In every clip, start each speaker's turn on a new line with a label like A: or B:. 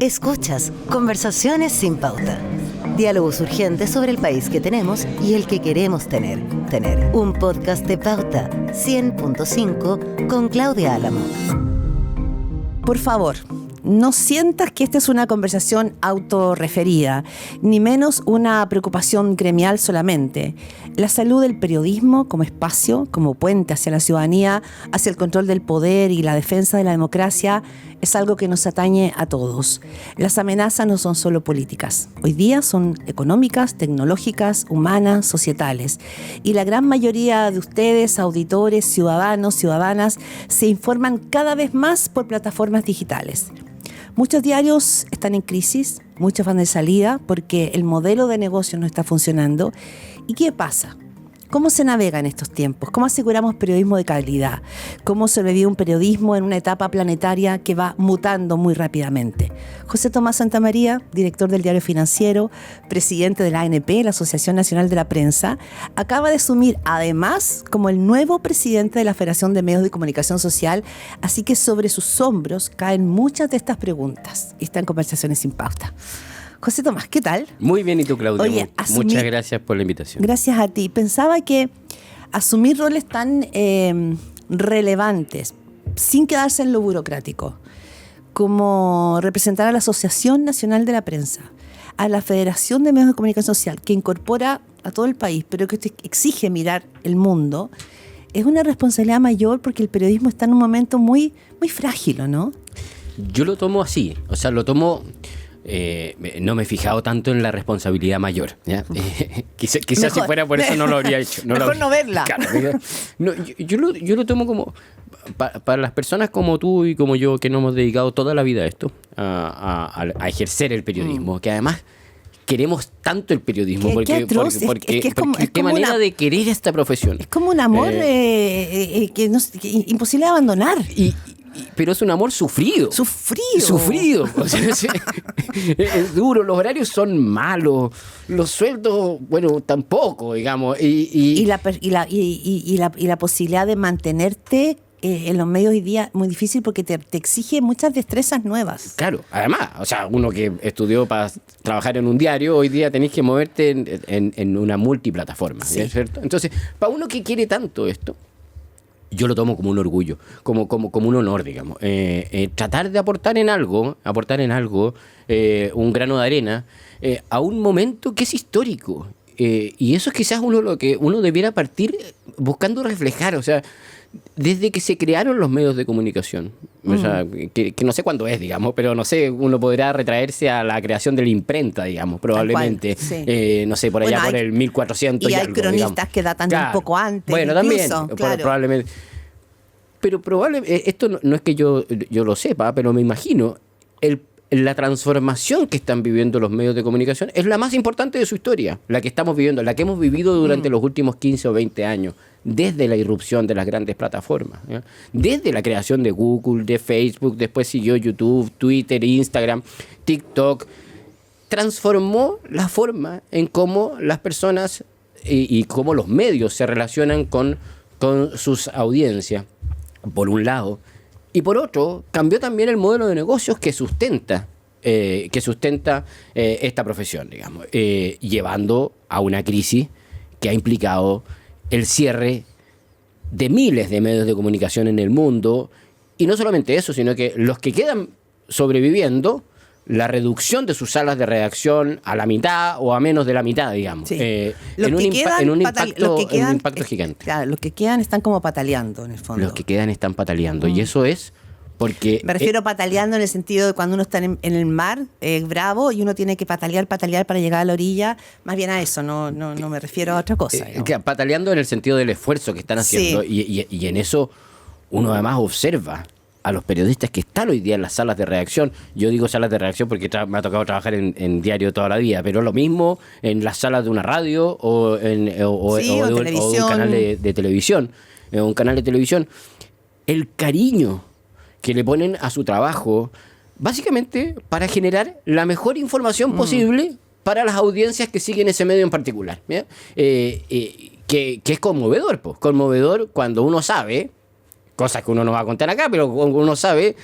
A: Escuchas Conversaciones sin Pauta. Diálogos urgentes sobre el país que tenemos y el que queremos tener. Un podcast de Pauta 100.5 con Claudia Álamo.
B: Por favor, no sientas que esta es una conversación autorreferida, ni menos una preocupación gremial solamente. La salud del periodismo como espacio, como puente hacia la ciudadanía, hacia el control del poder y la defensa de la democracia, es algo que nos atañe a todos. Las amenazas no son solo políticas. Hoy día son económicas, tecnológicas, humanas, societales. Y la gran mayoría de ustedes, auditores, ciudadanos, ciudadanas, se informan cada vez más por plataformas digitales. Muchos diarios están en crisis, muchos van de salida porque el modelo de negocio no está funcionando. ¿Y qué pasa? ¿Cómo se navega en estos tiempos? ¿Cómo aseguramos periodismo de calidad? ¿Cómo sobrevive un periodismo en una etapa planetaria que va mutando muy rápidamente? José Tomás Santamaría, director del Diario Financiero, presidente de la ANP, la Asociación Nacional de la Prensa, acaba de asumir además como el nuevo presidente de la Federación de Medios de Comunicación Social, así que sobre sus hombros caen muchas de estas preguntas. Y está en Conversaciones sin Pauta. José Tomás, ¿qué tal?
C: Muy bien, ¿y tú, Claudia?
B: Oye,
C: muchas gracias por la invitación.
B: Gracias a ti. Pensaba que asumir roles tan relevantes, sin quedarse en lo burocrático, como representar a la Asociación Nacional de la Prensa, a la Federación de Medios de Comunicación Social, que incorpora a todo el país, pero que exige mirar el mundo, es una responsabilidad mayor porque el periodismo está en un momento muy, muy frágil, ¿no?
C: Yo lo tomo así, o sea, lo tomo... no me he fijado tanto en la responsabilidad mayor, ¿ya? Quizás si fuera por eso no lo habría hecho.
B: Mejor no verla.
C: Claro, yo lo tomo como para las personas como tú y como yo que nos hemos dedicado toda la vida a esto, a ejercer el periodismo, que además queremos tanto el periodismo porque qué manera de querer esta profesión.
B: Es como un amor imposible de abandonar.
C: Pero es un amor sufrido. Sufrido. O sea, es duro, los horarios son malos, los sueldos, bueno, tampoco, digamos.
B: Y la posibilidad de mantenerte en los medios hoy día muy difícil porque te exige muchas destrezas nuevas.
C: Claro, además, o sea, uno que estudió para trabajar en un diario, hoy día tenés que moverte en una multiplataforma, sí. ¿Cierto? Entonces, para uno que quiere tanto esto, yo lo tomo como un orgullo, como un honor, digamos. Tratar de aportar en algo, un grano de arena, a un momento que es histórico. Y eso es quizás lo que uno debiera partir buscando reflejar, o sea, desde que se crearon los medios de comunicación, o sea, que no sé cuándo es, digamos, pero no sé, uno podrá retraerse a la creación de la imprenta, digamos, probablemente, sí. No sé, por allá por el 1400
B: y hay
C: algo,
B: cronistas, digamos, que datan un poco antes. Bueno, incluso,
C: también,
B: claro.
C: Probablemente. Pero probablemente, esto no es que yo lo sepa, pero me imagino, la transformación que están viviendo los medios de comunicación es la más importante de su historia, la que estamos viviendo, la que hemos vivido durante los últimos 15 o 20 años, desde la irrupción de las grandes plataformas, ¿ya? Desde la creación de Google, de Facebook, después siguió YouTube, Twitter, Instagram, TikTok, transformó la forma en cómo las personas y cómo los medios se relacionan con sus audiencias, por un lado. Y por otro, cambió también el modelo de negocios que sustenta esta profesión, digamos, llevando a una crisis que ha implicado el cierre de miles de medios de comunicación en el mundo. Y no solamente eso, sino que los que quedan sobreviviendo, la reducción de sus salas de redacción a la mitad o a menos de la mitad, digamos.
B: Sí.
C: En un impacto gigante.
B: Claro, los que quedan están como pataleando, en el fondo.
C: Los que quedan están pataleando. Y eso es porque...
B: Me refiero a pataleando en el sentido de cuando uno está en el mar, bravo, y uno tiene que patalear para llegar a la orilla. Más bien a eso, no me refiero a otra cosa.
C: Pataleando en el sentido del esfuerzo que están haciendo.
B: Sí.
C: Y en eso uno además observa a los periodistas que están hoy día en las salas de redacción. Yo digo salas de redacción porque me ha tocado trabajar en diario toda la vida, pero lo mismo en las salas de una radio o de un canal de televisión. Un canal de televisión. El cariño que le ponen a su trabajo, básicamente para generar la mejor información posible para las audiencias que siguen ese medio en particular. Que es conmovedor, conmovedor cuando uno sabe cosas que uno no va a contar acá, pero uno sabe,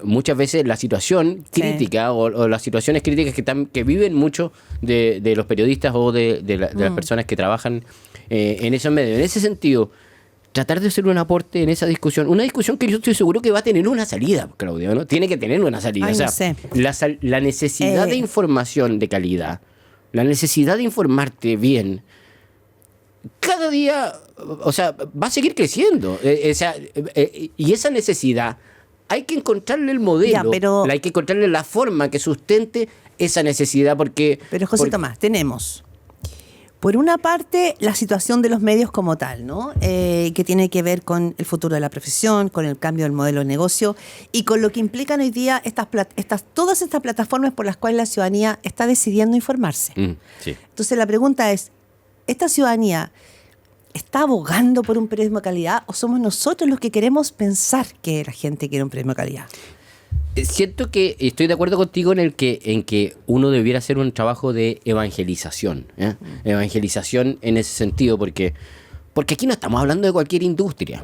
C: muchas veces la situación crítica o las situaciones críticas que viven muchos de los periodistas o de las personas que trabajan en esos medios. En ese sentido, tratar de hacer un aporte en esa discusión, una discusión que yo estoy seguro que va a tener una salida, Claudia, ¿no? Tiene que tener una salida.
B: Ay,
C: o sea,
B: no sé.
C: la necesidad de información de calidad, la necesidad de informarte bien, cada día, o sea, va a seguir creciendo. Y esa necesidad, hay que encontrarle el modelo,
B: Ya, pero-
C: hay que encontrarle la forma que sustente esa necesidad, porque...
B: Pero José
C: porque-
B: Tomás, tenemos, por una parte, la situación de los medios como tal, ¿no? Que tiene que ver con el futuro de la profesión, con el cambio del modelo de negocio y con lo que implican hoy día todas estas plataformas por las cuales la ciudadanía está decidiendo informarse.
C: sí.
B: Entonces la pregunta es, ¿esta ciudadanía está abogando por un periodismo de calidad o somos nosotros los que queremos pensar que la gente quiere un periodismo de calidad?
C: Siento que estoy de acuerdo contigo en que uno debiera hacer un trabajo de evangelización. Evangelización en ese sentido, porque aquí no estamos hablando de cualquier industria.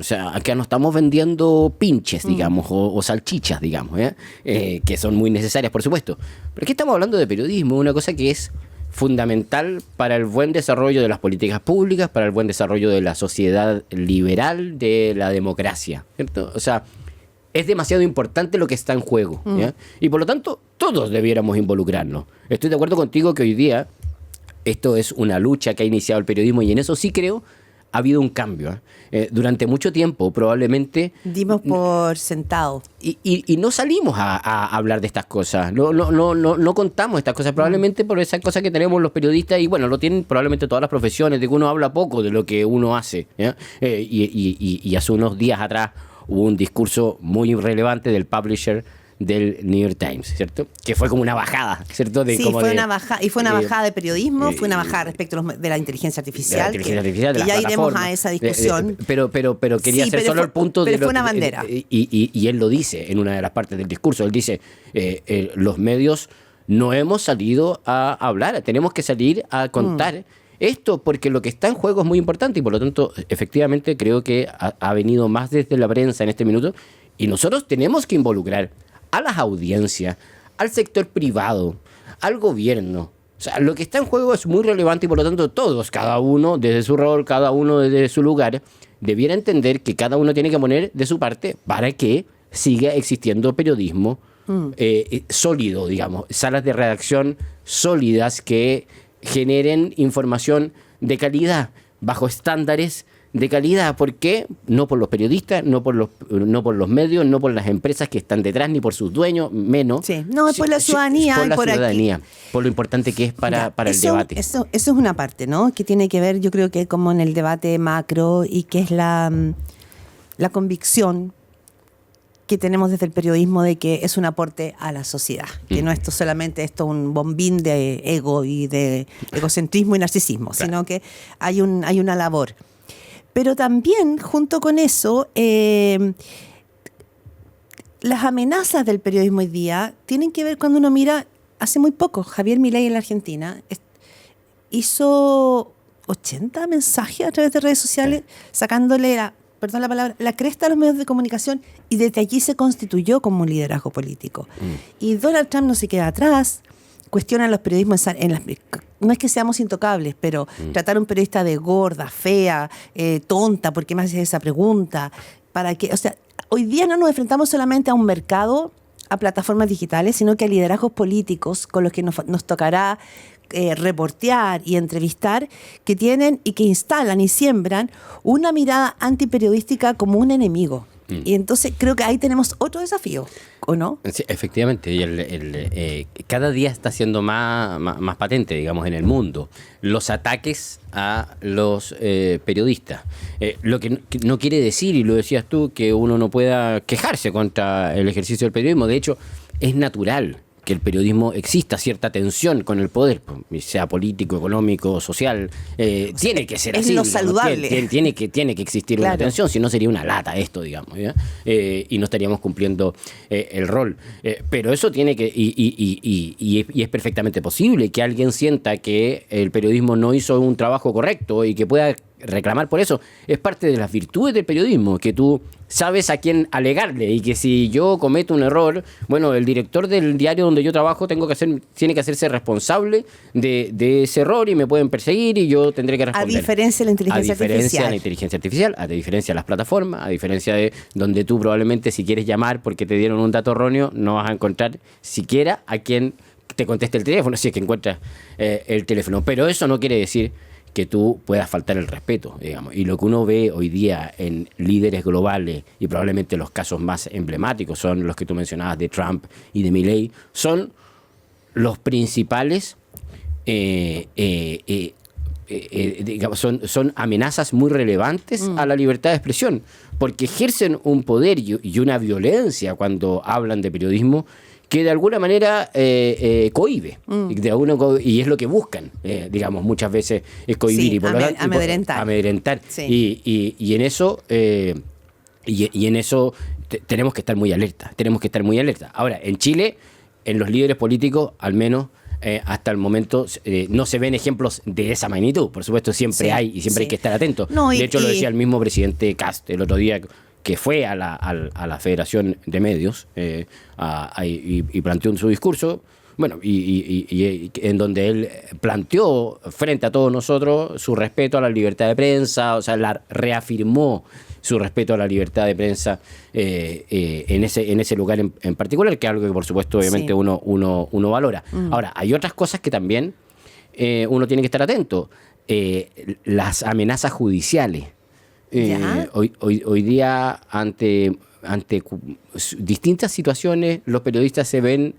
C: O sea, acá no estamos vendiendo pinches, digamos, o salchichas, digamos, que son muy necesarias, por supuesto. Pero aquí estamos hablando de periodismo, una cosa que es fundamental para el buen desarrollo de las políticas públicas, para el buen desarrollo de la sociedad liberal, de la democracia, ¿cierto? O sea, es demasiado importante lo que está en juego, ¿ya? Y por lo tanto, todos debiéramos involucrarnos. Estoy de acuerdo contigo que hoy día esto es una lucha que ha iniciado el periodismo y en eso sí creo ha habido un cambio. Durante mucho tiempo probablemente...
B: Dimos por sentado.
C: Y no salimos a hablar de estas cosas, no contamos estas cosas, probablemente por esas cosas que tenemos los periodistas, y bueno, lo tienen probablemente todas las profesiones, de que uno habla poco de lo que uno hace, ¿ya? Y hace unos días atrás hubo un discurso muy relevante del publisher del New York Times, ¿cierto? Que fue como una bajada, ¿cierto?
B: Sí, fue una bajada de periodismo, fue una bajada respecto de la inteligencia artificial.
C: De la inteligencia artificial, de
B: que
C: las
B: ya iremos
C: plataformas.
B: a esa discusión.
C: Pero quería
B: Sí,
C: hacer
B: pero
C: solo
B: fue-
C: el punto
B: pero
C: de
B: fue una bandera.
C: Y él lo dice en una de las partes del discurso. Él dice, los medios no hemos salido a hablar, tenemos que salir a contar esto, porque lo que está en juego es muy importante y por lo tanto, efectivamente, creo que ha venido más desde la prensa en este minuto y nosotros tenemos que involucrar a las audiencias, al sector privado, al gobierno. O sea, lo que está en juego es muy relevante y por lo tanto todos, cada uno desde su rol, cada uno desde su lugar, debiera entender que cada uno tiene que poner de su parte para que siga existiendo periodismo sólido, digamos, salas de redacción sólidas que generen información de calidad, bajo estándares de calidad. ¿Por qué? No por los periodistas, no por los medios, no por las empresas que están detrás, ni por sus dueños, menos.
B: Sí, no, es por la ciudadanía
C: por
B: y
C: la
B: por aquí.
C: ciudadanía, por lo importante que es para el debate.
B: Eso es una parte, ¿no? Que tiene que ver, yo creo que como en el debate macro y que es la convicción que tenemos desde el periodismo de que es un aporte a la sociedad, que no es solamente esto un bombín de ego y de egocentrismo y narcisismo,
C: Claro.
B: sino que hay una labor. Pero también, junto con eso, las amenazas del periodismo hoy día tienen que ver cuando uno mira, hace muy poco, Javier Milei en la Argentina hizo 80 mensajes a través de redes sociales, sacándole la cresta a los medios de comunicación, y desde allí se constituyó como un liderazgo político. Y Donald Trump no se queda atrás, cuestiona los periodismos no es que seamos intocables, pero tratar a un periodista de gorda, fea, tonta, ¿por qué me haces esa pregunta? O sea, hoy día no nos enfrentamos solamente a un mercado, a plataformas digitales, sino que a liderazgos políticos con los que nos tocará reportear y entrevistar, que tienen y que instalan y siembran una mirada antiperiodística como un enemigo. Y entonces creo que ahí tenemos otro desafío, ¿o no?
C: Sí, efectivamente, y cada día está siendo más patente, digamos, en el mundo, los ataques a los periodistas. Lo que no quiere decir, y lo decías tú, que uno no pueda quejarse contra el ejercicio del periodismo. De hecho, es natural que el periodismo exista cierta tensión con el poder, sea político, económico, social, tiene que ser
B: es
C: así.
B: lo
C: digamos,
B: saludable.
C: tiene que existir una
B: Claro.
C: tensión, si no sería una lata esto, digamos, ¿ya? Y no estaríamos cumpliendo el rol. Pero eso tiene que, y es perfectamente posible que alguien sienta que el periodismo no hizo un trabajo correcto y que pueda reclamar por eso. Es parte de las virtudes del periodismo, que tú sabes a quién alegarle y que si yo cometo un error, bueno, el director del diario donde yo trabajo tiene que hacerse responsable de ese error y me pueden perseguir y yo tendré que responder.
B: A diferencia de la inteligencia artificial.
C: A diferencia de la inteligencia artificial, a diferencia de las plataformas, a diferencia de donde tú probablemente si quieres llamar porque te dieron un dato erróneo, no vas a encontrar siquiera a quien te conteste el teléfono, si es que encuentras el teléfono. Pero eso no quiere decir que tú puedas faltar el respeto, digamos. Y lo que uno ve hoy día en líderes globales, y probablemente los casos más emblemáticos son los que tú mencionabas de Trump y de Milei, son los principales, digamos, son amenazas muy relevantes a la libertad de expresión, porque ejercen un poder y una violencia cuando hablan de periodismo que de alguna manera cohíbe, y es lo que buscan, digamos, muchas veces es cohibir,
B: sí,
C: y por lo tanto
B: amedrentar.
C: Sí. Y en eso tenemos que estar muy alerta, Ahora, en Chile, en los líderes políticos, al menos hasta el momento, no se ven ejemplos de esa magnitud. Por supuesto, siempre hay, y siempre hay que estar atentos. De hecho, lo decía el mismo presidente Kast el otro día, que fue a la Federación de Medios y planteó en su discurso, bueno, y en donde él planteó frente a todos nosotros su respeto a la libertad de prensa, o sea, reafirmó su respeto a la libertad de prensa en ese lugar en particular, que es algo que por supuesto obviamente uno valora. Ahora, hay otras cosas que también uno tiene que estar atento. Las amenazas judiciales. Hoy día, ante distintas situaciones, los periodistas se ven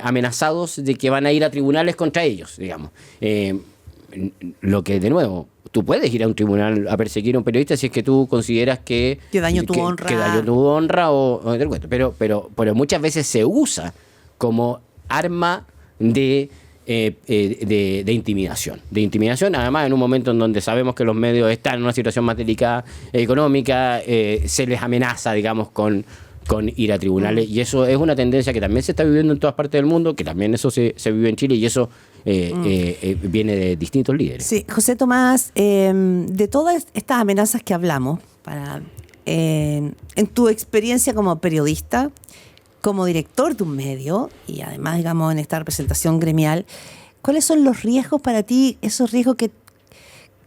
C: amenazados de que van a ir a tribunales contra ellos, digamos. Lo que, de nuevo, tú puedes ir a un tribunal a perseguir a un periodista si es que tú consideras que
B: dañó tu honra.
C: Que dañó tu honra pero muchas veces se usa como arma de intimidación. Además, en un momento en donde sabemos que los medios están en una situación más delicada económica, se les amenaza, digamos, con ir a tribunales, y eso es una tendencia que también se está viviendo en todas partes del mundo, que también eso se vive en Chile, y eso viene de distintos líderes.
B: Sí, José Tomás, de todas estas amenazas que hablamos, en tu experiencia como periodista, como director de un medio y además, digamos, en esta representación gremial, ¿cuáles son los riesgos para ti, esos riesgos que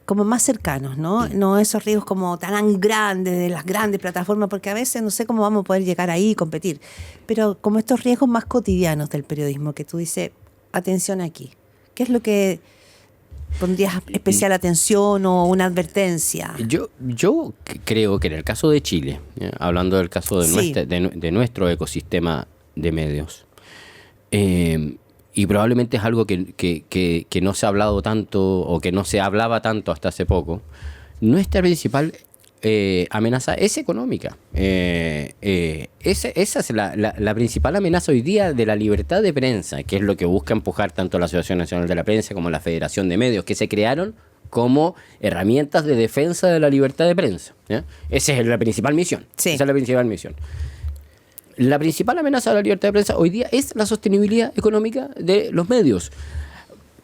B: como más cercanos, ¿no? No esos riesgos como tan grandes de las grandes plataformas, porque a veces no sé cómo vamos a poder llegar ahí y competir, pero como estos riesgos más cotidianos del periodismo, que tú dices, atención aquí, ¿qué es lo que pondrías especial atención o una advertencia?
C: Yo creo que en el caso de Chile, hablando del caso de nuestro ecosistema de medios, y probablemente es algo que no se ha hablado tanto o que no se hablaba tanto hasta hace poco, nuestra principal amenaza es económica. Esa es la principal amenaza hoy día de la libertad de prensa, que es lo que busca empujar tanto la Asociación Nacional de la Prensa como la Federación de Medios, que se crearon como herramientas de defensa de la libertad de prensa, ¿ya? Esa es la principal misión.
B: Sí.
C: Esa es la principal misión. La principal amenaza a la libertad de prensa hoy día es la sostenibilidad económica de los medios.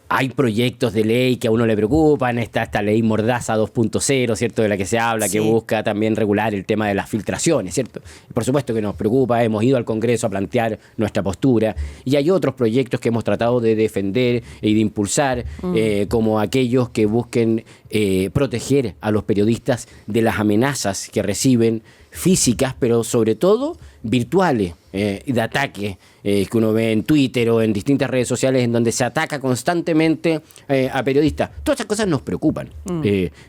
C: Hay proyectos de ley que a uno le preocupan, está esta ley Mordaza 2.0, ¿cierto?, de la que se habla, que busca también regular el tema de las filtraciones, ¿cierto? Por supuesto que nos preocupa, hemos ido al Congreso a plantear nuestra postura, y hay otros proyectos que hemos tratado de defender y de impulsar, como aquellos que busquen proteger a los periodistas de las amenazas que reciben físicas, pero sobre todo virtuales, de ataque que uno ve en Twitter o en distintas redes sociales en donde se ataca constantemente a periodistas. Todas esas cosas nos preocupan.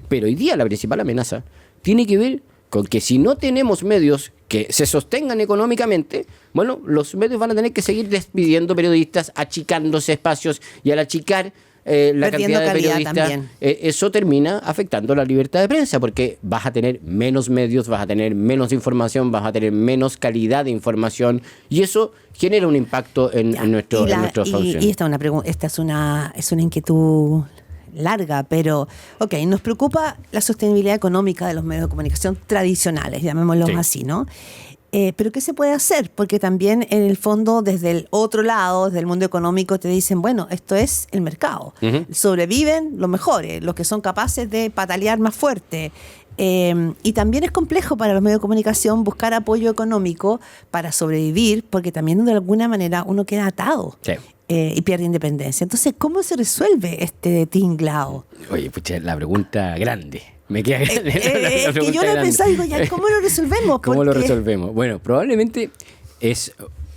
C: Pero hoy día la principal amenaza tiene que ver con que si no tenemos medios que se sostengan económicamente, bueno, los medios van a tener que seguir despidiendo periodistas, achicándose espacios, y al achicar la cantidad de periodistas, eso termina afectando la libertad de prensa, porque vas a tener menos medios, vas a tener menos información, vas a tener menos calidad de información, y eso genera un impacto en nuestras funciones.
B: Y esta es una inquietud larga, pero nos preocupa la sostenibilidad económica de los medios de comunicación tradicionales, llamémoslos así, ¿no? Pero ¿qué se puede hacer? Porque también en el fondo, desde el otro lado, desde el mundo económico, te dicen, bueno, esto es el mercado. Sobreviven los mejores, los que son capaces de patalear más fuerte. Y también es complejo para los medios de comunicación buscar apoyo económico para sobrevivir, porque también de alguna manera uno queda atado.
C: Sí.
B: Y pierde independencia. Entonces, ¿cómo se resuelve este tinglao?
C: Oye, pucha, la pregunta grande. Me queda grande.
B: Que yo lo pensaba, digo, ya, ¿cómo lo resolvemos?
C: ¿Cómo lo
B: Porque-
C: resolvemos? Bueno, probablemente es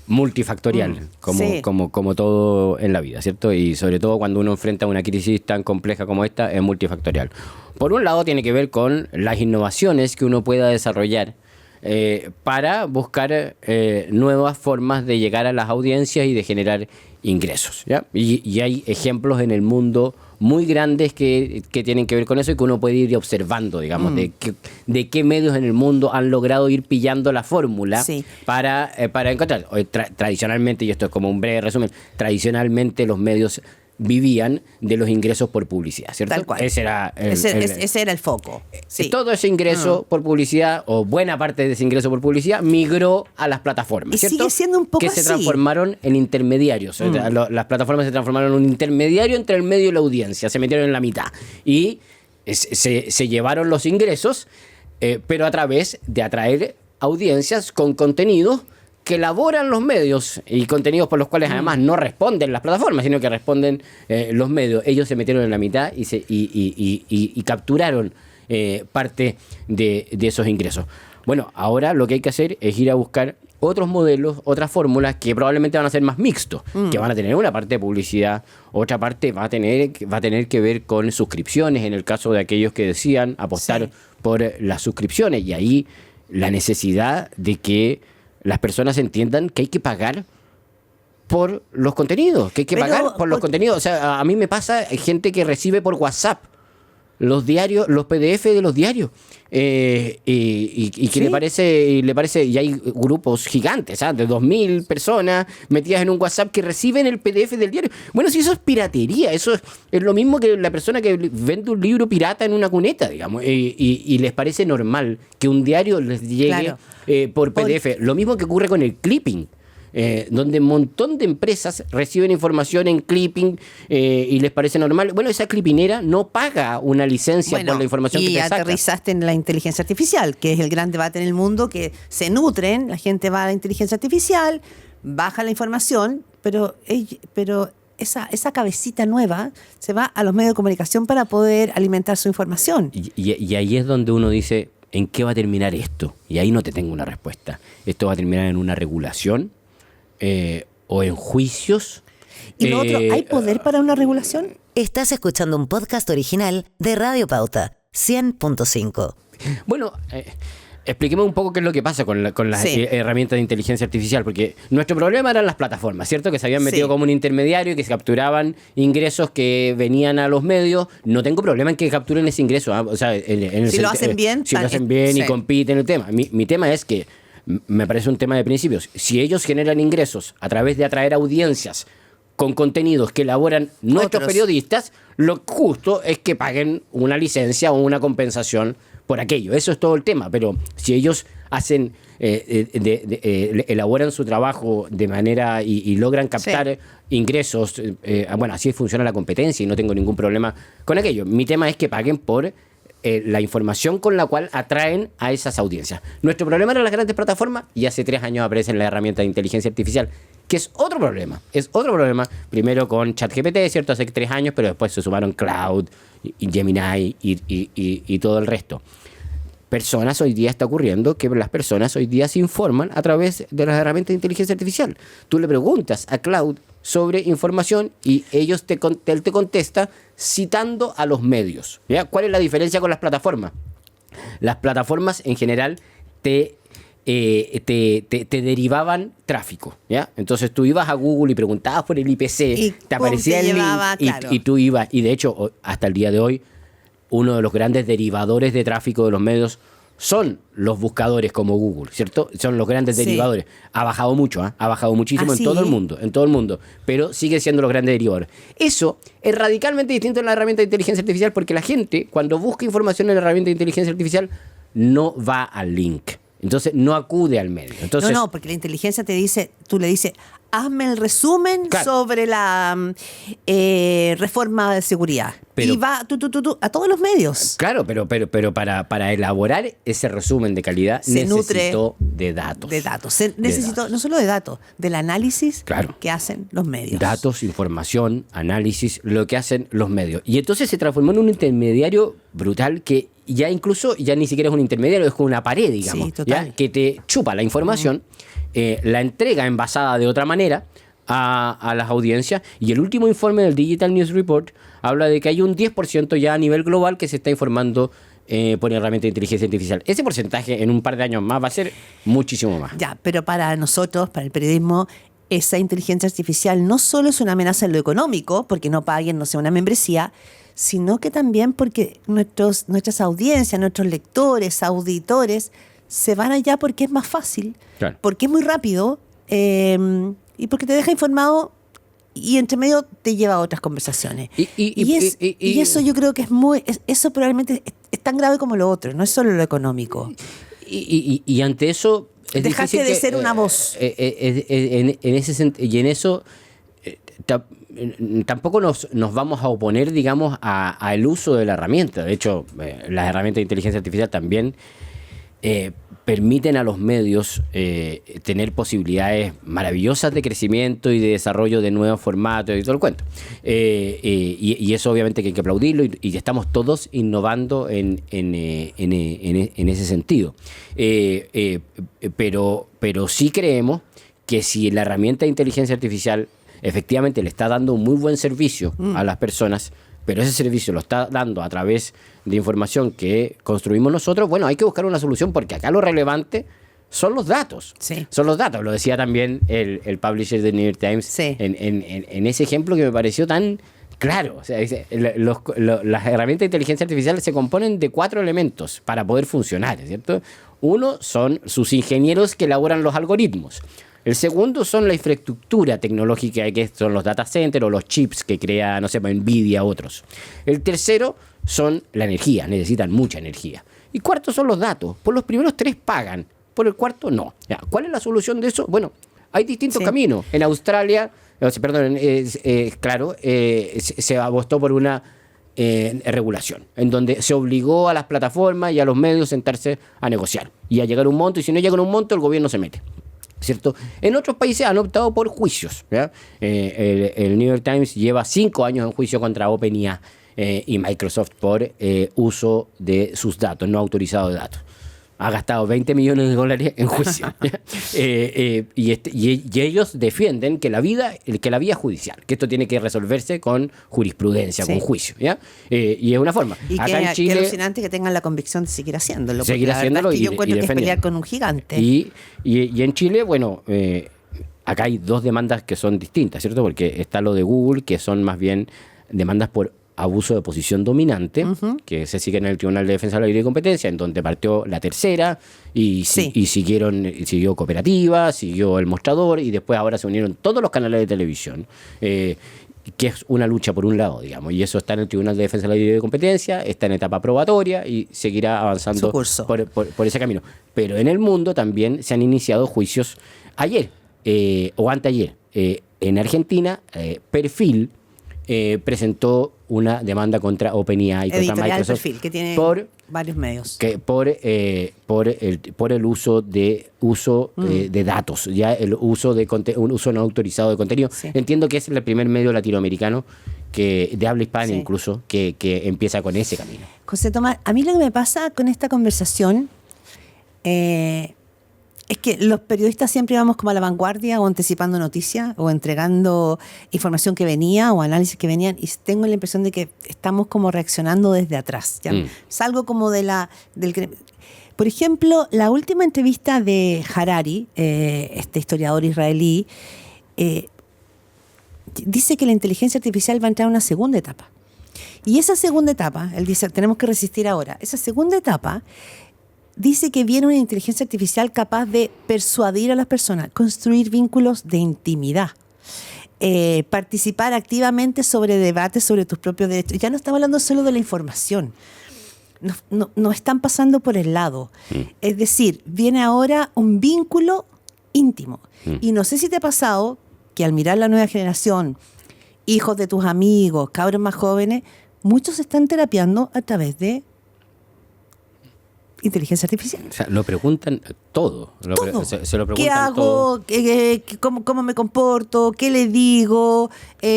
C: multifactorial,
B: sí.
C: como todo en la vida, ¿cierto? Y sobre todo cuando uno enfrenta una crisis tan compleja como esta, es multifactorial. Por un lado, tiene que ver con las innovaciones que uno pueda desarrollar para buscar nuevas formas de llegar a las audiencias y de generar ingresos, ¿ya? Y hay ejemplos en el mundo muy grandes que tienen que ver con eso y que uno puede ir observando, digamos, de qué medios en el mundo han logrado ir pillando la fórmula
B: Sí.
C: para encontrar. Tradicionalmente, y esto es como un breve resumen, tradicionalmente los medios vivían de los ingresos por publicidad, ¿cierto?
B: Tal cual.
C: Ese era
B: Ese era el foco. Sí.
C: todo ese ingreso por publicidad, o buena parte de ese ingreso por publicidad, migró a las plataformas,
B: Y
C: ¿cierto?
B: sigue siendo un poco
C: que se
B: así.
C: transformaron en intermediarios. O sea, las plataformas se transformaron en un intermediario entre el medio y la audiencia, se metieron en la mitad. Y se llevaron los ingresos, pero a través de atraer audiencias con contenidos que elaboran los medios y contenidos por los cuales además no responden las plataformas, sino que responden los medios. Ellos se metieron en la mitad y capturaron parte de esos ingresos. Bueno, ahora lo que hay que hacer es ir a buscar otros modelos, otras fórmulas que probablemente van a ser más mixtos, que van a tener una parte de publicidad, otra parte va a tener que ver con suscripciones, en el caso de aquellos que decían apostar por las suscripciones, y ahí la necesidad de que las personas entiendan que hay que pagar por los contenidos, que hay que pagar por los contenidos. O sea, a mí me pasa gente que recibe por WhatsApp los diarios, los PDF de los diarios, y que le parece, y hay grupos gigantes, de 2.000 personas metidas en un WhatsApp que reciben el PDF del diario. Bueno, si eso es piratería, eso es lo mismo que la persona que vende un libro pirata en una cuneta, digamos, y les parece normal que un diario les llegue por PDF. Lo mismo que ocurre con el clipping. Donde un montón de empresas reciben información en clipping y les parece normal. Bueno, esa clipinera no paga una licencia por la información que te saca.
B: Y aterrizaste en la inteligencia artificial, que es el gran debate en el mundo, que se nutren, la gente va a la inteligencia artificial, baja la información, pero esa cabecita nueva se va a los medios de comunicación para poder alimentar su información.
C: Y ahí es donde uno dice, ¿en qué va a terminar esto? Y ahí no te tengo una respuesta. ¿Esto va a terminar en una regulación? ¿O en juicios?
B: Y lo otro, ¿hay poder para una regulación?
A: Estás escuchando un podcast original de Radio Pauta, 100.5.
C: Bueno, expliquemos un poco qué es lo que pasa con las herramientas de inteligencia artificial, porque nuestro problema eran las plataformas, ¿cierto? Que se habían metido como un intermediario y que se capturaban ingresos que venían a los medios. No tengo problema en que capturen ese ingreso, o sea,
B: Si lo hacen bien,
C: si lo hacen bien y compiten el tema. Mi tema es que me parece un tema de principios. Si ellos generan ingresos a través de atraer audiencias con contenidos que elaboran nuestros periodistas, lo justo es que paguen una licencia o una compensación por aquello. Eso es todo el tema. Pero si ellos hacen elaboran su trabajo de manera y logran captar ingresos, bueno, así funciona la competencia y no tengo ningún problema con aquello. Mi tema es que paguen por la información con la cual atraen a esas audiencias. Nuestro problema eran las grandes plataformas y hace 3 años aparecen las herramientas de inteligencia artificial, que es otro problema. Es otro problema, primero con ChatGPT, ¿cierto? Hace 3 años, pero después se sumaron Cloud y Gemini y todo el resto. Personas hoy día está ocurriendo que las personas hoy día se informan a través de las herramientas de inteligencia artificial. Tú le preguntas a Cloud sobre información y él te contesta citando a los medios. ¿Ya? ¿Cuál es la diferencia con las plataformas? Las plataformas en general te derivaban tráfico, ¿ya? Entonces tú ibas a Google y preguntabas por el IPC,
B: y
C: te aparecía el link y tú ibas. Y de hecho, hasta el día de hoy, uno de los grandes derivadores de tráfico de los medios son los buscadores como Google, ¿cierto? Son los grandes derivadores. Ha bajado mucho, ha bajado muchísimo en todo el mundo, pero sigue siendo los grandes derivadores. Eso es radicalmente distinto en la herramienta de inteligencia artificial porque la gente, cuando busca información en la herramienta de inteligencia artificial, no va al link. Entonces no acude al medio. Entonces,
B: no, porque la inteligencia te dice, tú le dices, hazme el resumen sobre la reforma de seguridad.
C: Pero,
B: y va a todos los medios.
C: Claro, pero para elaborar ese resumen de calidad necesitó de datos.
B: De datos. Necesitó no solo de datos, del análisis que hacen los medios.
C: Datos, información, análisis, lo que hacen los medios. Y entonces se transformó en un intermediario brutal que ya ni siquiera es un intermediario, es como una pared, digamos,
B: sí, total.
C: Que te chupa la información, la entrega envasada de otra manera a las audiencias. Y el último informe del Digital News Report habla de que hay un 10% ya a nivel global que se está informando por herramientas de inteligencia artificial. Ese porcentaje en un par de años más va a ser muchísimo más.
B: Ya, pero para nosotros, para el periodismo, esa inteligencia artificial no solo es una amenaza en lo económico, porque no paguen, no sé, una membresía, sino que también porque nuestras audiencias, nuestros lectores, auditores, se van allá porque es más fácil, porque es muy rápido y porque te deja informado y entre medio te lleva a otras conversaciones. Y eso yo creo que eso probablemente es tan grave como lo otro, no es solo lo económico.
C: Y ante eso...
B: Dejaste de ser una voz.
C: En ese sentido, y en eso tampoco nos vamos a oponer, digamos, al uso de la herramienta. De hecho, las herramientas de inteligencia artificial también permiten a los medios tener posibilidades maravillosas de crecimiento y de desarrollo de nuevos formatos y todo el cuento. Y eso obviamente que hay que aplaudirlo y estamos todos innovando en ese sentido. Pero sí creemos que si la herramienta de inteligencia artificial efectivamente le está dando un muy buen servicio a las personas, pero ese servicio lo está dando a través de información que construimos nosotros, bueno, hay que buscar una solución porque acá lo relevante son los datos.
B: Sí.
C: Son los datos, lo decía también el publisher de New York Times en ese ejemplo que me pareció tan claro. O sea, dice, las herramientas de inteligencia artificial se componen de 4 elementos para poder funcionar, ¿cierto? Uno son sus ingenieros que elaboran los algoritmos. El segundo son la infraestructura tecnológica, que son los data centers o los chips que crea, no sé, Nvidia, otros. El tercero son la energía, necesitan mucha energía. Y cuarto son los datos. Por los primeros 3 pagan, por el cuarto no. ¿Cuál es la solución de eso? Bueno, hay distintos caminos. En Australia, se apostó por una regulación, en donde se obligó a las plataformas y a los medios a sentarse a negociar y a llegar a un monto, y si no llegan a un monto, el gobierno se mete. ¿Cierto? En otros países han optado por juicios. El New York Times lleva 5 años en juicio contra OpenAI y Microsoft por uso de sus datos, no autorizado de datos. Ha gastado $20 millones en juicio. Y ellos defienden que la vía judicial, que esto tiene que resolverse con jurisprudencia, con juicio. Y es una forma.
B: Y
C: acá en Chile,
B: que alucinante que tengan la convicción de seguir haciéndolo.
C: Seguir haciéndolo
B: yo encuentro que es pelear con un gigante.
C: Y en Chile, bueno, acá hay 2 demandas que son distintas, ¿cierto? Porque está lo de Google, que son más bien demandas por abuso de posición dominante, que se sigue en el Tribunal de Defensa de la Libre Competencia, en donde partió la tercera y siguió Cooperativa, siguió El Mostrador, y después ahora se unieron todos los canales de televisión, que es una lucha por un lado, digamos, y eso está en el Tribunal de Defensa de la Libre Competencia, está en etapa probatoria y seguirá avanzando por ese camino. Pero en el mundo también se han iniciado juicios ayer o anteayer. En Argentina, Perfil presentó una demanda contra OpenAI y contra Microsoft.
B: Perfil, que tiene varios medios.
C: Por el uso de datos, ya el uso de un uso no autorizado de contenido. Sí. Entiendo que es el primer medio latinoamericano de habla hispana incluso que empieza con ese camino.
B: José Tomás, a mí lo que me pasa con esta conversación es que los periodistas siempre íbamos como a la vanguardia o anticipando noticias o entregando información que venía o análisis que venían, y tengo la impresión de que estamos como reaccionando desde atrás. ¿Ya? Salgo como del... Por ejemplo, la última entrevista de Harari, este historiador israelí, dice que la inteligencia artificial va a entrar en una segunda etapa. Y esa segunda etapa, él dice, tenemos que resistir ahora. Esa segunda etapa dice que viene una inteligencia artificial capaz de persuadir a las personas, construir vínculos de intimidad, participar activamente sobre debates sobre tus propios derechos. Ya no estamos hablando solo de la información. no están pasando por el lado. Es decir, viene ahora un vínculo íntimo. Y no sé si te ha pasado que al mirar la nueva generación, hijos de tus amigos, cabros más jóvenes, muchos se están terapiando a través de inteligencia artificial.
C: O sea, lo preguntan todo.
B: Todo.
C: Se lo preguntan
B: ¿Qué hago?
C: todo.
B: ¿Cómo me comporto? ¿Qué le digo?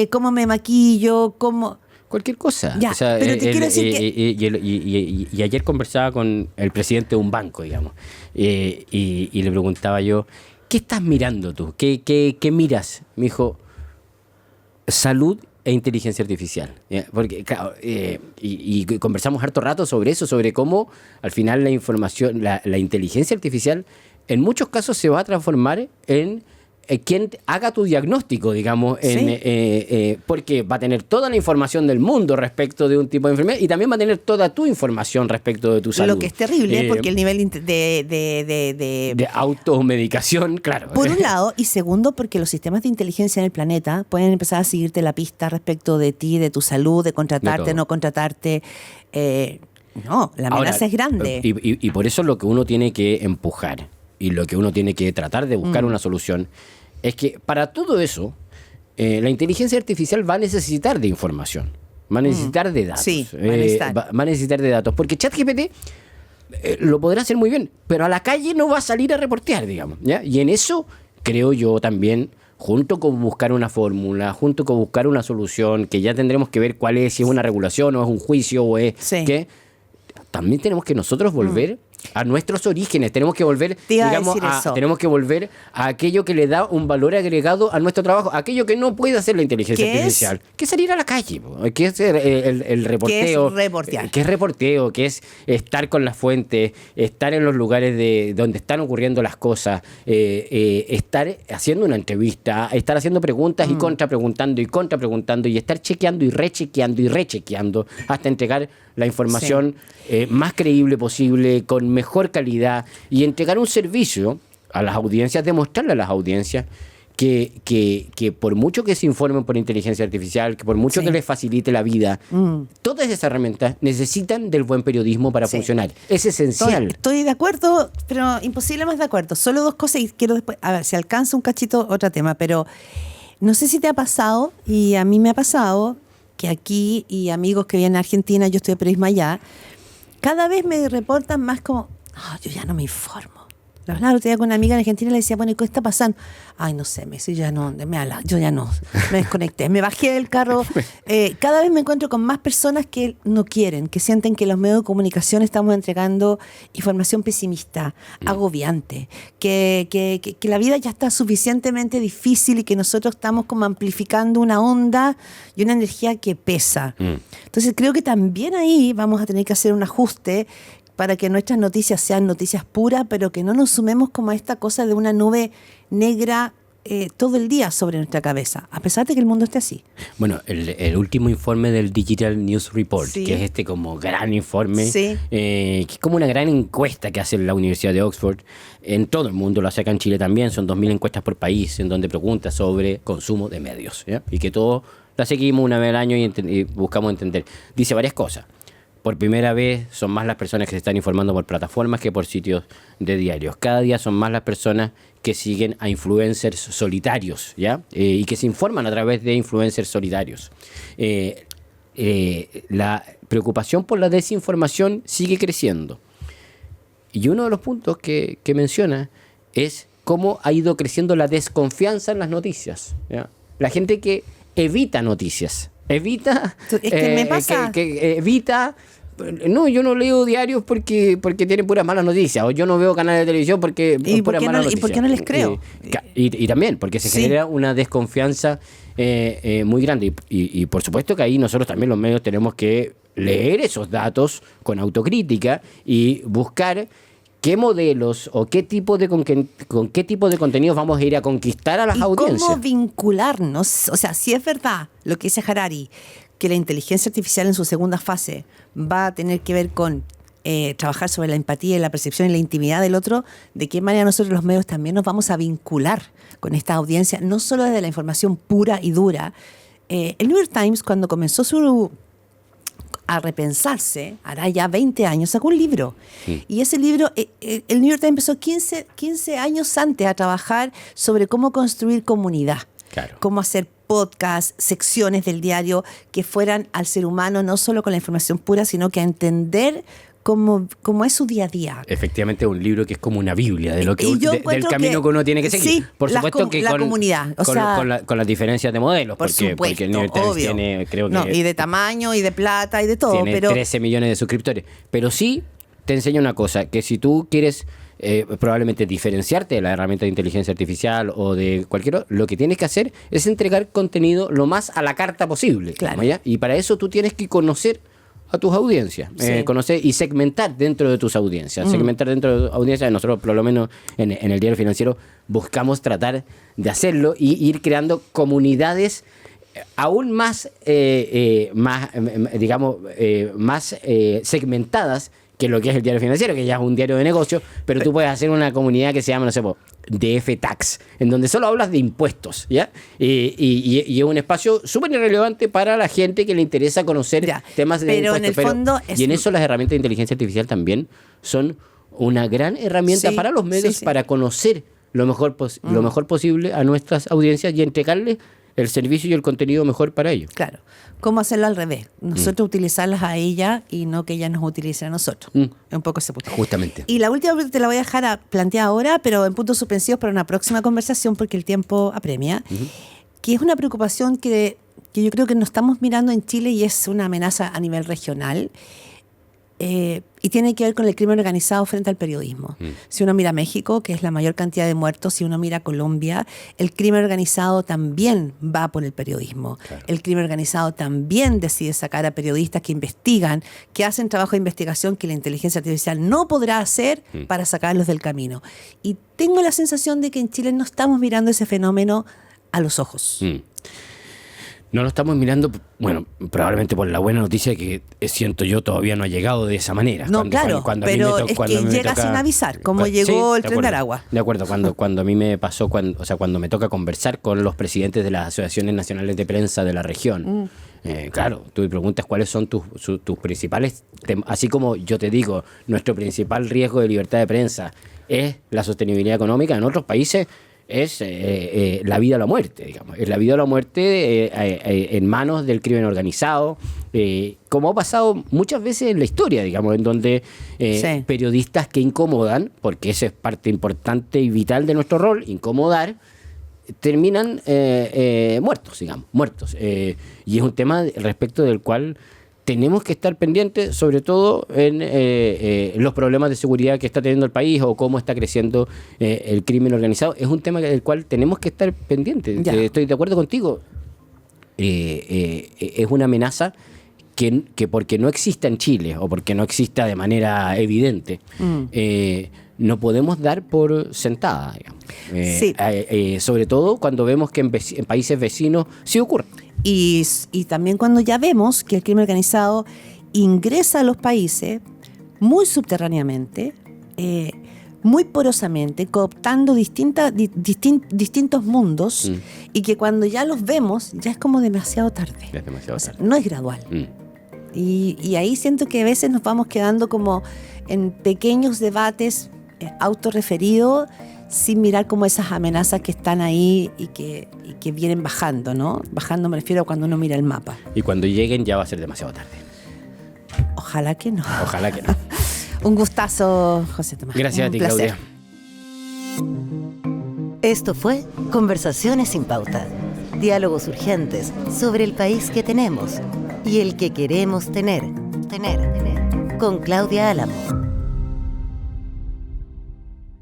B: ¿Cómo me maquillo? ¿Cómo...?
C: Cualquier cosa.
B: Ya,
C: O sea,
B: pero te quiero decir
C: y ayer conversaba con el presidente de un banco, digamos, y le preguntaba yo, ¿qué estás mirando tú? ¿Qué miras? Me dijo, salud e inteligencia artificial. ¿Ya? Porque, claro, y conversamos harto rato sobre eso, sobre cómo al final la información, la inteligencia artificial, en muchos casos se va a transformar en quien haga tu diagnóstico, digamos, porque va a tener toda la información del mundo respecto de un tipo de enfermedad y también va a tener toda tu información respecto de tu salud.
B: Lo que es terrible, porque el nivel
C: de automedicación, claro.
B: Por un lado, y segundo, porque los sistemas de inteligencia en el planeta pueden empezar a seguirte la pista respecto de ti, de tu salud, de contratarte,
C: De
B: no contratarte. No, la amenaza
C: Ahora,
B: es grande.
C: Y por eso lo que uno tiene que empujar y lo que uno tiene que tratar de buscar una solución es que para todo eso la inteligencia artificial va a necesitar de información, va a necesitar de datos.
B: Sí, va
C: a necesitar de datos, porque ChatGPT lo podrá hacer muy bien, pero a la calle no va a salir a reportear, digamos, ¿ya? Y en eso creo yo también, junto con buscar una fórmula, junto con buscar una solución, que ya tendremos que ver cuál es, si es una regulación o es un juicio o es qué, también tenemos que nosotros volver a nuestros orígenes, tenemos que volver, digamos, tenemos que volver a aquello que le da un valor agregado a nuestro trabajo, aquello que no puede hacer la inteligencia artificial, que es salir a la calle, que es el reporteo,
B: que es reportear,
C: que es reporteo, que es estar con las fuentes, estar en los lugares de donde están ocurriendo las cosas, estar haciendo una entrevista, estar haciendo preguntas y contrapreguntando y estar chequeando y rechequeando hasta entregar la información más creíble posible, con mejor calidad, y entregar un servicio a las audiencias, demostrarle a las audiencias que por mucho que se informen por inteligencia artificial, que por mucho que les facilite la vida, todas esas herramientas necesitan del buen periodismo para funcionar. Es esencial.
B: Estoy de acuerdo, pero imposible más de acuerdo. Solo dos cosas y quiero después, a ver, si alcanza un cachito, otro tema, pero no sé si te ha pasado, y a mí me ha pasado, que aquí, y amigos que vienen a Argentina, yo estoy de periodismo allá, cada vez me reportan más como, yo ya no me informo. Lo hablaba el otro día con una amiga en Argentina y le decía, bueno, ¿y qué está pasando? Ay, no sé, yo ya no, me desconecté, me bajé del carro. Cada vez me encuentro con más personas que no quieren, que sienten que los medios de comunicación estamos entregando información pesimista, agobiante, que la vida ya está suficientemente difícil y que nosotros estamos como amplificando una onda y una energía que pesa. Entonces creo que también ahí vamos a tener que hacer un ajuste para que nuestras noticias sean noticias puras, pero que no nos sumemos como a esta cosa de una nube negra todo el día sobre nuestra cabeza, a pesar de que el mundo esté así.
C: Bueno, el último informe del Digital News Report, que es como gran informe, que es como una gran encuesta que hace la Universidad de Oxford, en todo el mundo, lo hace acá en Chile también, son 2.000 encuestas por país, en donde pregunta sobre consumo de medios, ¿ya? Y que todos la seguimos una vez al año y buscamos entender. Dice varias cosas. Por primera vez son más las personas que se están informando por plataformas que por sitios de diarios. Cada día son más las personas que siguen a influencers solitarios, ¿ya? Y que se informan a través de influencers solitarios. La preocupación por la desinformación sigue creciendo. Y uno de los puntos que menciona es cómo ha ido creciendo la desconfianza en las noticias, ¿ya? La gente que evita noticias. Evita.
B: Es que me pasa.
C: Que evita. No, yo no leo diarios porque tienen puras malas noticias. O yo no veo canales de televisión porque puras malas noticias.
B: ¿Y por qué no les creo?
C: Y también porque se genera una desconfianza muy grande. Y por supuesto que ahí nosotros también los medios tenemos que leer esos datos con autocrítica y buscar qué modelos o qué tipo con qué tipo de contenidos vamos a ir a conquistar a las audiencias.
B: ¿Cómo vincularnos? O sea, si es verdad lo que dice Harari, que la inteligencia artificial en su segunda fase va a tener que ver con trabajar sobre la empatía y la percepción y la intimidad del otro, ¿de qué manera nosotros los medios también nos vamos a vincular con esta audiencia? No solo desde la información pura y dura. El New York Times, cuando comenzó a repensarse, hará ya 20 años, sacó un libro. Y ese libro, el New York Times empezó 15 años antes a trabajar sobre cómo construir comunidad.
C: Claro.
B: Cómo hacer podcasts, secciones del diario que fueran al ser humano, no solo con la información pura, sino que a entender cómo es su día a día.
C: Efectivamente, un libro que es como una Biblia de lo que del camino que uno tiene que seguir.
B: Sí,
C: por supuesto que
B: la comunidad, o sea,
C: con las diferencias de modelos,
B: por
C: porque
B: supuesto,
C: el New York Times
B: obvio.
C: tiene, creo que
B: y de tamaño, y de plata, y de todo.
C: tiene
B: pero
C: 13 millones de suscriptores. Pero sí te enseña una cosa, que si tú quieres probablemente diferenciarte de la herramienta de inteligencia artificial o de cualquier, lo que tienes que hacer es entregar contenido lo más a la carta posible.
B: Claro.
C: ¿Ya? Y para eso tú tienes que conocer a tus audiencias,
B: Sí.
C: conocer y segmentar dentro de tus audiencias. Segmentar dentro de tus audiencias, nosotros por lo menos en el Diario Financiero buscamos tratar de hacerlo y ir creando comunidades aún más, más segmentadas que lo que es el Diario Financiero, que ya es un diario de negocio, pero tú puedes hacer una comunidad que se llama, no sé, DF Tax, en donde solo hablas de impuestos, ¿ya? Y es un espacio súper relevante para la gente que le interesa conocer temas de
B: pero
C: impuestos.
B: en el fondo
C: y en eso las herramientas de inteligencia artificial también son una gran herramienta para los medios para conocer lo mejor posible a nuestras audiencias y entregarles el servicio y el contenido mejor para ellos.
B: Claro. ¿Cómo hacerlo al revés? Nosotros utilizarlas a ella y no que ella nos utilice a nosotros. Es un poco ese punto.
C: Justamente.
B: Y la última te la voy a dejar a plantear ahora, pero en puntos suspensivos para una próxima conversación porque el tiempo apremia, que es una preocupación que yo creo que nos estamos mirando en Chile y es una amenaza a nivel regional. Y tiene que ver con el crimen organizado frente al periodismo. Si uno mira México, que es la mayor cantidad de muertos, si uno mira Colombia, el crimen organizado también va por el periodismo. Claro. El crimen organizado también decide sacar a periodistas que investigan, que hacen trabajo de investigación que la inteligencia artificial no podrá hacer para sacarlos del camino. Y tengo la sensación de que en Chile no estamos mirando ese fenómeno a los ojos.
C: No lo estamos mirando, bueno, probablemente por la buena noticia que siento yo todavía no ha llegado de esa manera.
B: No, cuando pero es que llega sin avisar, como llegó el tren de Aragua.
C: De acuerdo, cuando a mí me pasó, cuando me toca conversar con los presidentes de las asociaciones nacionales de prensa de la región, claro, tú me preguntas cuáles son tus principales temas, así como yo te digo, nuestro principal riesgo de libertad de prensa es la sostenibilidad económica. En otros países es la vida o la muerte, digamos. Es la vida o la muerte en manos del crimen organizado, como ha pasado muchas veces en la historia, digamos, en donde periodistas que incomodan, porque esa es parte importante y vital de nuestro rol, incomodar, terminan muertos, digamos, muertos. Y es un tema respecto del cual tenemos que estar pendientes, sobre todo en los problemas de seguridad que está teniendo el país o cómo está creciendo el crimen organizado. Es un tema del cual tenemos que estar pendientes. Estoy de acuerdo contigo. Es una amenaza que porque no exista en Chile o porque no exista de manera evidente, no podemos dar por sentada, digamos. Sobre todo cuando vemos que en países vecinos sí ocurre.
B: Y también cuando ya vemos que el crimen organizado ingresa a los países muy subterráneamente, muy porosamente, cooptando distintos mundos, y que cuando ya los vemos ya es como demasiado tarde.
C: Es demasiado tarde.
B: No es gradual. Y ahí siento que a veces nos vamos quedando como en pequeños debates autorreferidos, sin mirar como esas amenazas que están ahí y que vienen bajando, ¿no? Bajando me refiero a cuando uno mira el mapa.
C: Y cuando lleguen ya va a ser demasiado tarde.
B: Ojalá que no.
C: Ojalá que no.
B: Un gustazo, José Tomás.
C: Gracias a ti,
B: placer.
C: Claudia.
A: Esto fue Conversaciones sin Pauta. Diálogos urgentes sobre el país que tenemos y el que queremos tener. Con Claudia Álamo.